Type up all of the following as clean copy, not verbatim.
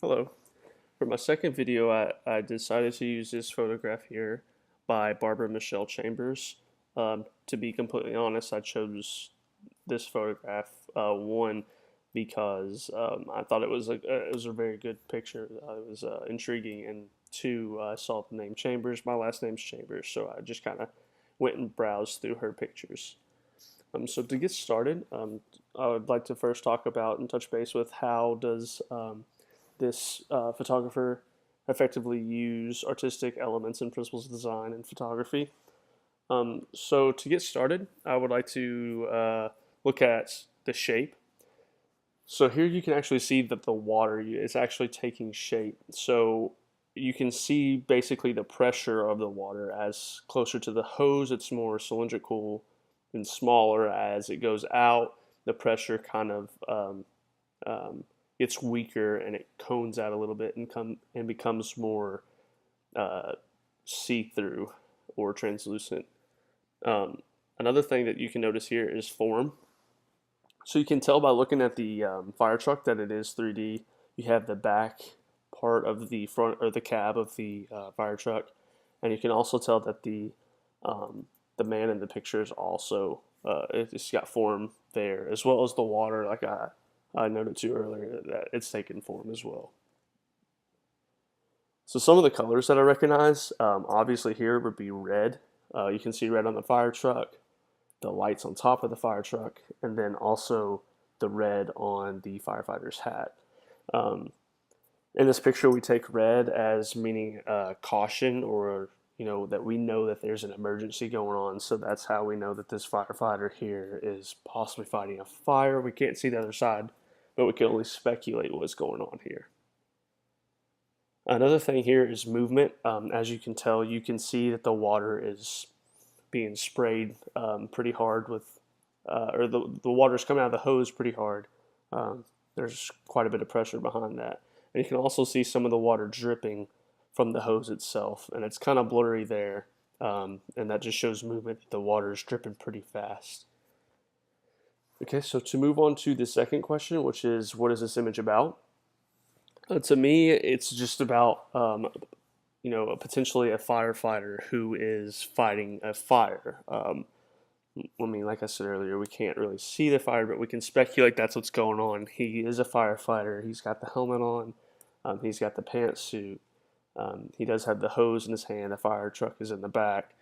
Hello. For my second video, I decided to use this photograph here by Barbara Michelle Chambers. To be completely honest, I chose this photograph one because I thought it was a very good picture. It was intriguing, and two, I saw the name Chambers. My last name's Chambers, so I just kind of went and browsed through her pictures. So to get started, I would like to first talk about and touch base with how does this photographer effectively use artistic elements and principles of design in photography. So to get started, I would like to look at the shape. So here you can actually see that the water is actually taking shape. So you can see basically the pressure of the water. As closer to the hose, it's more cylindrical and smaller. As it goes out, the pressure kind of gets weaker and it cones out a little bit and becomes more uh, see-through or translucent. Another thing that you can notice here is form. So you can tell by looking at the fire truck that it is 3D. You have the back part of the front or the cab of the fire truck, and you can also tell that the man in the picture is also it's got form there, as well as the water. Like I noted to earlier, that it's taken form as well. So some of the colors that I recognize, obviously here would be red. You can see red on the fire truck, the lights on top of the fire truck, and then also the red on the firefighter's hat. Um, in this picture, we take red as meaning caution, or that we know that there's an emergency going on. So that's how we know that this firefighter here is possibly fighting a fire. We can't see the other side, but we can only speculate what's going on here. Another thing here is movement. As you can tell, you can see that the water is being sprayed pretty hard with, or the water's coming out of the hose pretty hard. There's quite a bit of pressure behind that. And you can also see some of the water dripping from the hose itself, and it's kind of blurry there, and that just shows movement. The water is dripping pretty fast. Okay, so to move on to the second question, which is what is this image about? To me, it's just about potentially a firefighter who is fighting a fire. I mean, like I said earlier, we can't really see the fire, but we can speculate that's what's going on. He is a firefighter. He's got the helmet on. He's got the pantsuit. He does have the hose in his hand. The fire truck is in the back.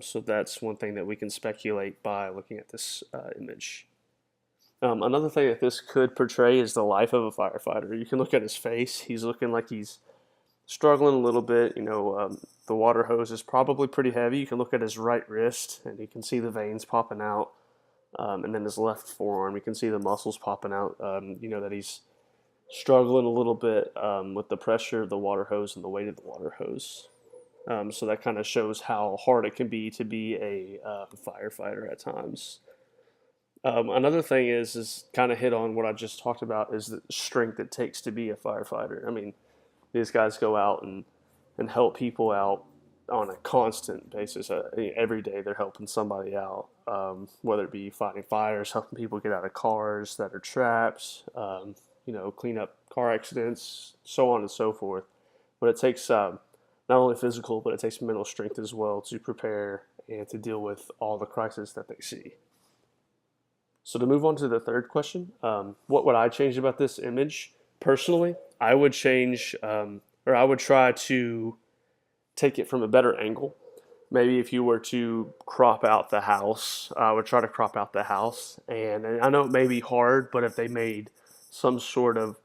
So that's one thing that we can speculate by looking at this image. Another thing that this could portray is the life of a firefighter. You can look at his face. He's looking like he's struggling a little bit. The water hose is probably pretty heavy. You can look at his right wrist, and you can see the veins popping out. And then his left forearm, you can see the muscles popping out. That he's struggling a little bit with the pressure of the water hose and the weight of the water hose. So that kind of shows how hard it can be to be a firefighter at times. Another thing is kind of hit on what I just talked about is the strength it takes to be a firefighter. I mean, these guys go out and help people out on a constant basis. Every day they're helping somebody out, whether it be fighting fires, helping people get out of cars that are trapped, clean up car accidents, so on and so forth. But it takes not only physical, but it takes mental strength as well to prepare and to deal with all the crises that they see. So to move on to the third question, what would I change about this image? Personally, I would change, or I would try to take it from a better angle. Maybe if you were to crop out the house, I would try to crop out the house. And I know it may be hard, but if they made some sort of,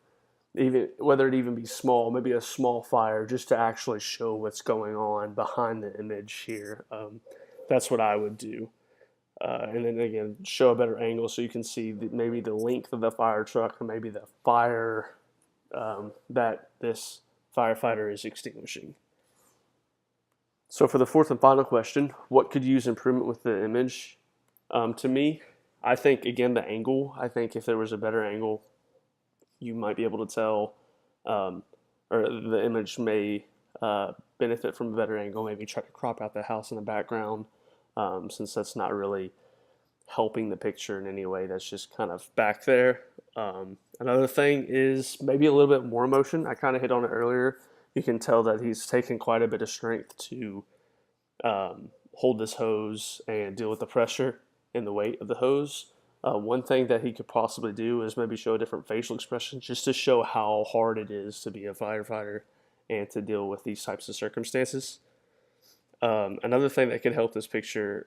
even whether it even be small, maybe a small fire, just to actually show what's going on behind the image here, that's what I would do. And then again, show a better angle so you can see maybe the length of the fire truck or maybe the fire that this firefighter is extinguishing. So for the fourth and final question, what could use improvement with the image? To me, I think, again, the angle. I think if there was a better angle, you might be able to tell, or the image may benefit from a better angle. Maybe try to crop out the house in the background, since that's not really helping the picture in any way. That's just kind of back there. Another thing is maybe a little bit more emotion. I kind of hit on it earlier. You can tell that he's taken quite a bit of strength to hold this hose and deal with the pressure and the weight of the hose. One thing that he could possibly do is maybe show a different facial expression just to show how hard it is to be a firefighter and to deal with these types of circumstances. Another thing that could help this picture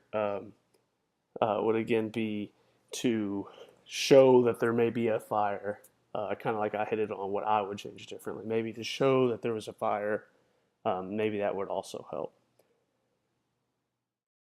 would again be to show that there may be a fire, kind of like I hit it on what I would change differently. Maybe to show that there was a fire, maybe that would also help.